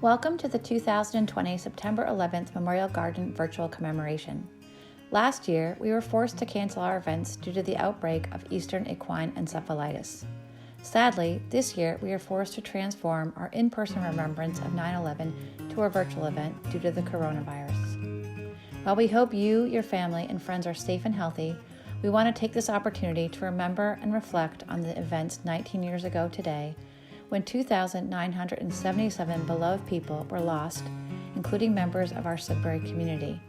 Welcome to the 2020 September 11th Memorial Garden Virtual Commemoration. Last year, we were forced to cancel our events due to the outbreak of Eastern equine encephalitis. Sadly, this year we are forced to transform our in-person remembrance of 9/11 to a virtual event due to the coronavirus. While we hope you, your family, and friends are safe and healthy, we want to take this opportunity to remember and reflect on the events 19 years ago today, when 2,977 beloved people were lost, including members of our Sudbury community,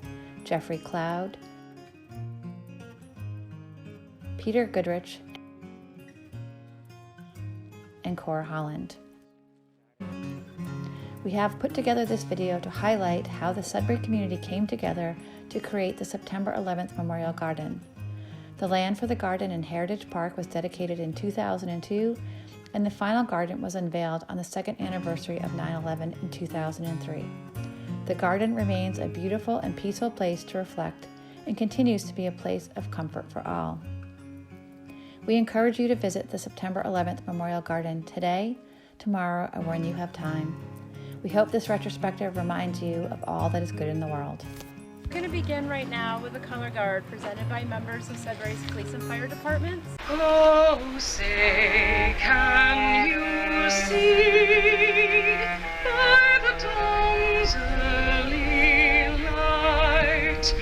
Jeffrey Cloud, Peter Goodrich, and Cora Holland. We have put together this video to highlight how the Sudbury community came together to create the September 11th Memorial Garden. The land for the garden in Heritage Park was dedicated in 2002, and the final garden was unveiled on the second anniversary of 9/11 in 2003. The garden remains a beautiful and peaceful place to reflect and continues to be a place of comfort for all. We encourage you to visit the September 11th Memorial Garden today, tomorrow, or when you have time. We hope this retrospective reminds you of all that is good in the world. We're going to begin right now with a color guard presented by members of Sudbury's police and fire departments. Oh, say, can you see by the dawn's early light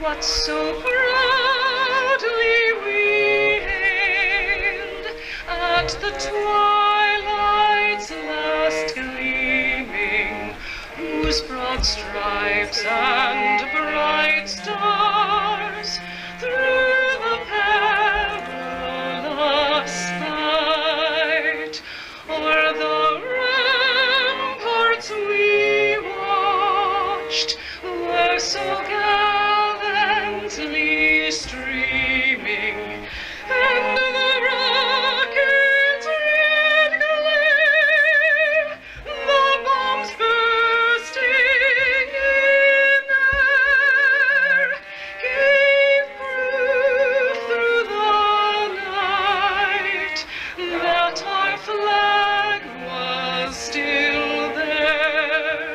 what so proudly we hailed at the twilight's last gleaming, whose broad stripes and bright stars through the perilous night o'er the ramparts we watched were so gallantly streaming, and the rocket's red glare, the bombs bursting in air, gave proof through the night that our flag was still there.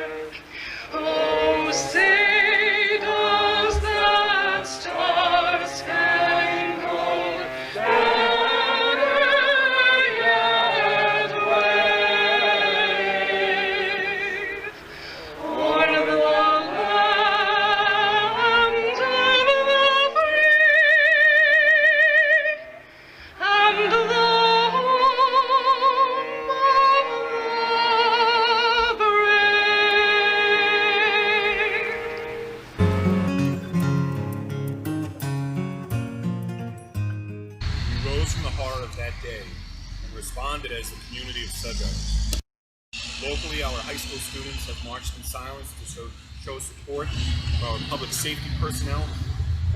Oh, say does that star-spangled banner yet wave o'er the land of the free and the home of the brave? We rose from the horror of that day and responded as the community of Sudbury. Locally, our high school students have marched in silence to show support for our public safety personnel,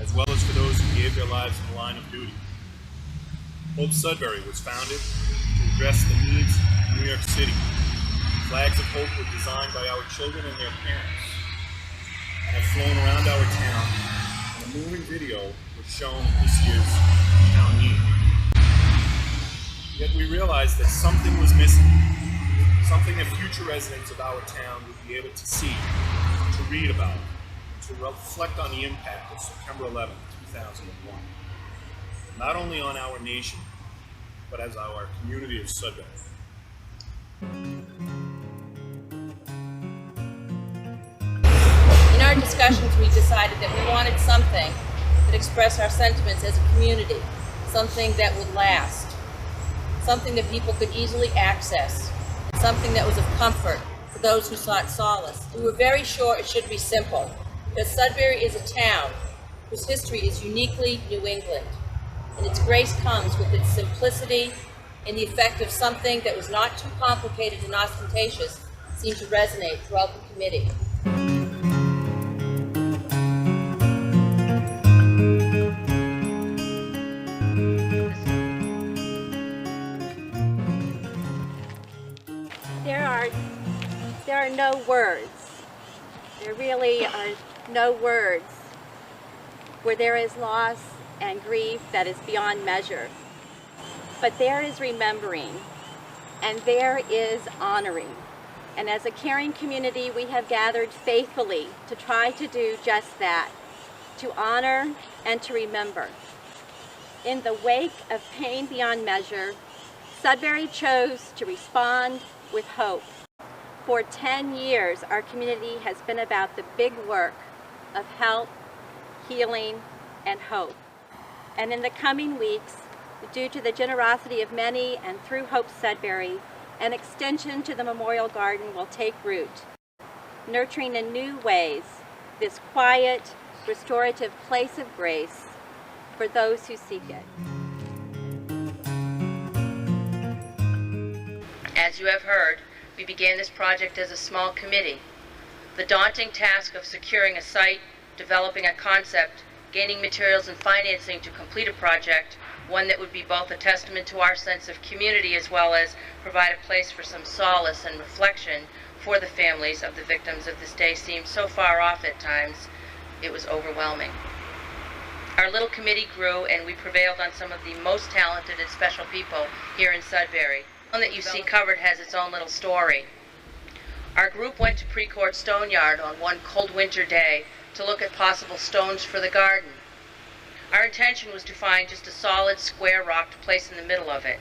as well as for those who gave their lives in the line of duty. Hope Sudbury was founded to address the needs of New York City. Flags of hope were designed by our children and their parents and have flown around our town, and a moving video was shown at this year's town meeting. Yet we realized that something was missing, something that future residents of our town would be able to see, to read about, to reflect on the impact of September 11th, 2001, not only on our nation, but as our community of Sudbury. In our discussions, we decided that we wanted something that expressed our sentiments as a community, something that would last, something that people could easily access, something that was of comfort for those who sought solace. We were very sure it should be simple, because Sudbury is a town whose history is uniquely New England, and its grace comes with its simplicity and the effect of something that was not too complicated and ostentatious seemed to resonate throughout the committee. There are no words. There really are no words where there is loss and grief that is beyond measure. But there is remembering, and there is honoring. And as a caring community, we have gathered faithfully to try to do just that, to honor and to remember. In the wake of pain beyond measure, Sudbury chose to respond with hope. For 10 years, our community has been about the big work of help, healing, and hope. And in the coming weeks, due to the generosity of many and through Hope Sudbury, an extension to the Memorial Garden will take root, nurturing in new ways this quiet, restorative place of grace for those who seek it. As you have heard, we began this project as a small committee. The daunting task of securing a site, developing a concept, gaining materials and financing to complete a project, one that would be both a testament to our sense of community as well as provide a place for some solace and reflection for the families of the victims of this day, seemed so far off at times, it was overwhelming. Our little committee grew, and we prevailed on some of the most talented and special people here in Sudbury. The one that you see covered has its own little story. Our group went to Precourt Stone Yard on one cold winter day to look at possible stones for the garden. Our intention was to find just a solid square rock to place in the middle of it.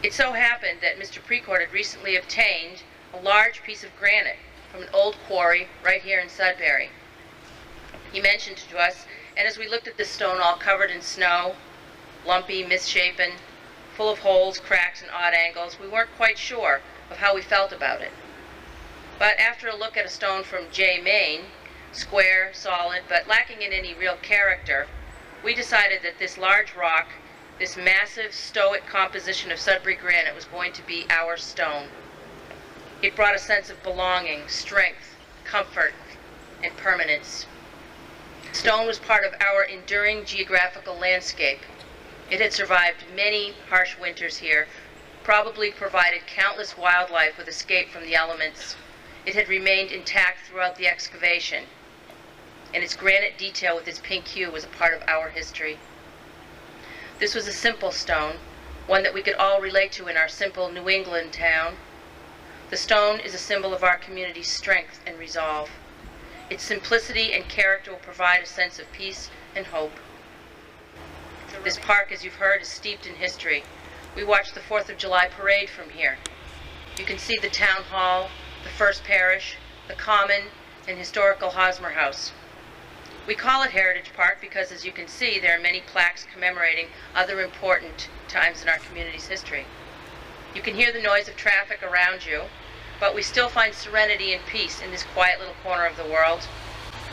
It so happened that Mr. Precourt had recently obtained a large piece of granite from an old quarry right here in Sudbury. He mentioned it to us, and as we looked at this stone all covered in snow, lumpy, misshapen, full of holes, cracks, and odd angles, we weren't quite sure of how we felt about it. But after a look at a stone from J, Maine, square, solid, but lacking in any real character, we decided that this large rock, this massive, stoic composition of Sudbury granite, was going to be our stone. It brought a sense of belonging, strength, comfort, and permanence. Stone was part of our enduring geographical landscape. It had survived many harsh winters here, probably provided countless wildlife with escape from the elements. It had remained intact throughout the excavation, and its granite detail with its pink hue was a part of our history. This was a simple stone, one that we could all relate to in our simple New England town. The stone is a symbol of our community's strength and resolve. Its simplicity and character will provide a sense of peace and hope. This park, as you've heard, is steeped in history. We watched the 4th of July parade from here. You can see the town hall, the First Parish, the Common, and historical Hosmer House. We call it Heritage Park because, as you can see, there are many plaques commemorating other important times in our community's history. You can hear the noise of traffic around you, but we still find serenity and peace in this quiet little corner of the world.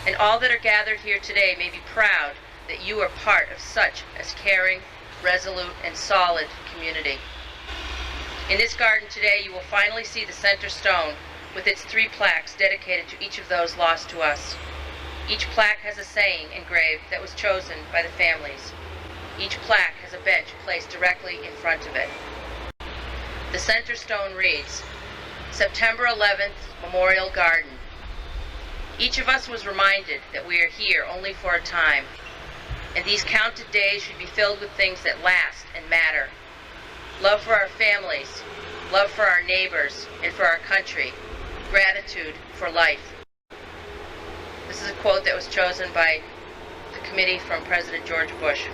And all that are gathered here today may be proud that you are part of such a caring, resolute, and solid community. In this garden today, you will finally see the center stone with its 3 plaques dedicated to each of those lost to us. Each plaque has a saying engraved that was chosen by the families. Each plaque has a bench placed directly in front of it. The center stone reads, September 11th, Memorial Garden. Each of us was reminded that we are here only for a time, and these counted days should be filled with things that last and matter. Love for our families, love for our neighbors and for our country, gratitude for life. This is a quote that was chosen by the committee from President George Bush.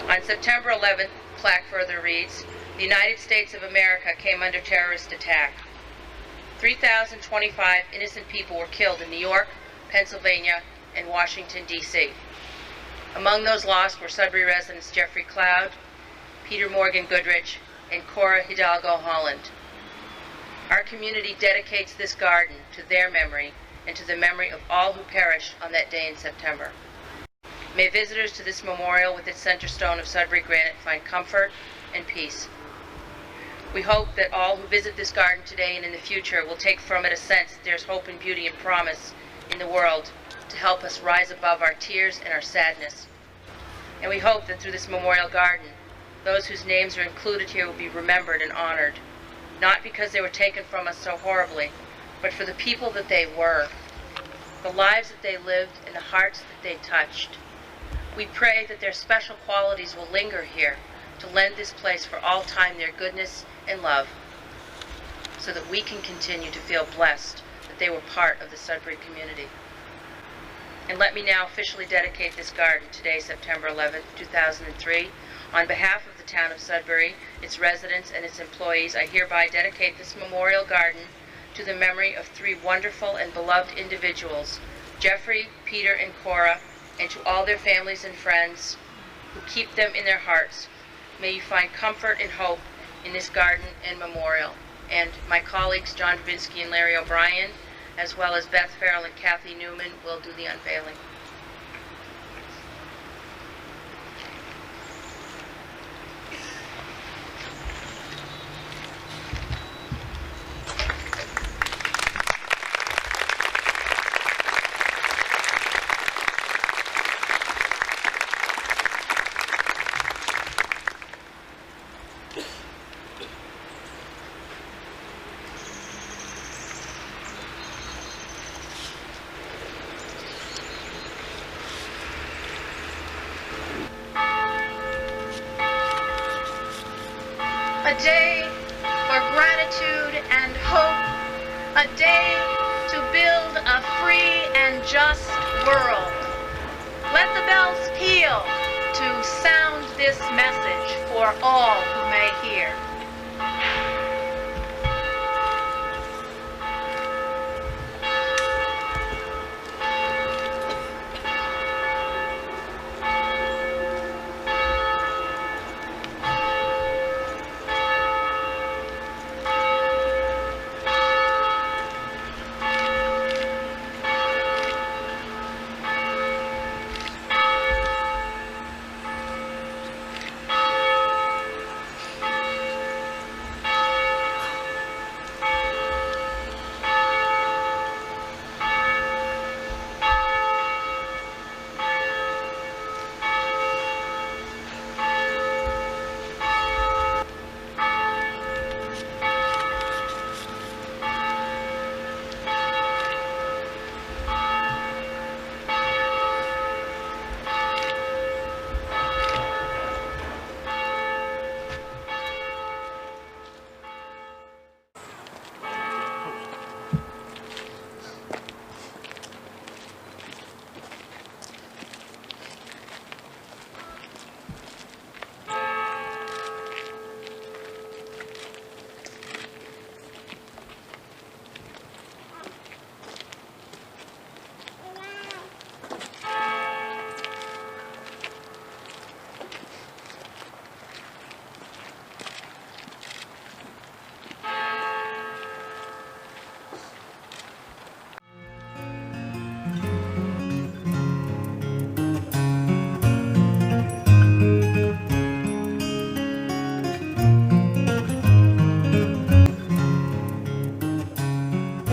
On September 11th, the plaque further reads, the United States of America came under terrorist attack. 3,025 innocent people were killed in New York, Pennsylvania, and Washington, D.C. Among those lost were Sudbury residents Jeffrey Cloud, Peter Morgan Goodrich, and Cora Hidalgo Holland. Our community dedicates this garden to their memory and to the memory of all who perished on that day in September. May visitors to this memorial with its center stone of Sudbury granite find comfort and peace. We hope that all who visit this garden today and in the future will take from it a sense that there's hope and beauty and promise in the world to help us rise above our tears and our sadness. And we hope that through this memorial garden, those whose names are included here will be remembered and honored, not because they were taken from us so horribly, but for the people that they were, the lives that they lived, and the hearts that they touched. We pray that their special qualities will linger here to lend this place for all time their goodness and love. so that we can continue to feel blessed that they were part of the Sudbury community. And let me now officially dedicate this garden today, September 11th, 2003. On behalf of the town of Sudbury, its residents, and its employees, I hereby dedicate this memorial garden to the memory of three wonderful and beloved individuals, Jeffrey, Peter, and Cora, and to all their families and friends who keep them in their hearts. May you find comfort and hope in this garden and memorial. And my colleagues, John Drabinsky and Larry O'Brien, as well as Beth Farrell and Kathy Newman, will do the unveiling. A day for gratitude and hope, a day to build a free and just world. Let the bells peal to sound this message for all who may hear.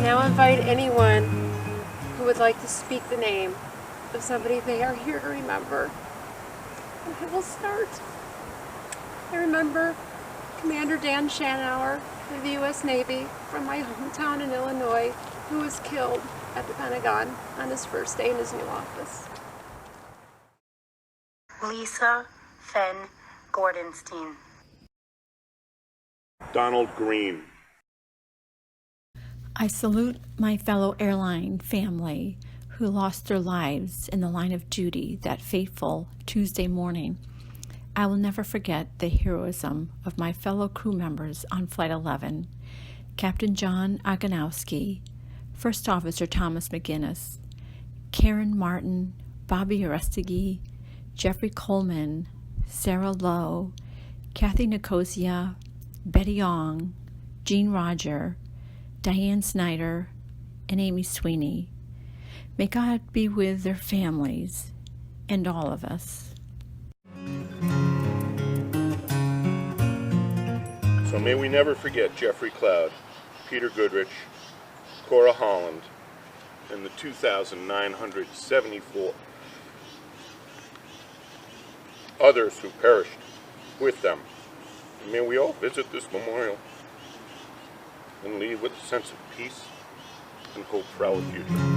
Now invite anyone who would like to speak the name of somebody they are here to remember. And I will start. I remember Commander Dan Schanauer of the U.S. Navy from my hometown in Illinois, who was killed at the Pentagon on his first day in his new office. Lisa Fenn Gordenstein. Donald Green. I salute my fellow airline family who lost their lives in the line of duty that fateful Tuesday morning. I will never forget the heroism of my fellow crew members on Flight 11, Captain John Aganowski, First Officer Thomas McGinnis, Karen Martin, Bobby Arestigi, Jeffrey Coleman, Sarah Lowe, Kathy Nicosia, Betty Ong, Jean Roger, Diane Snyder, and Amy Sweeney. May God be with their families and all of us. So may we never forget Jeffrey Cloud, Peter Goodrich, Cora Holland, and the 2,974 others who perished with them. And may we all visit this memorial and leave with a sense of peace and hope for our future.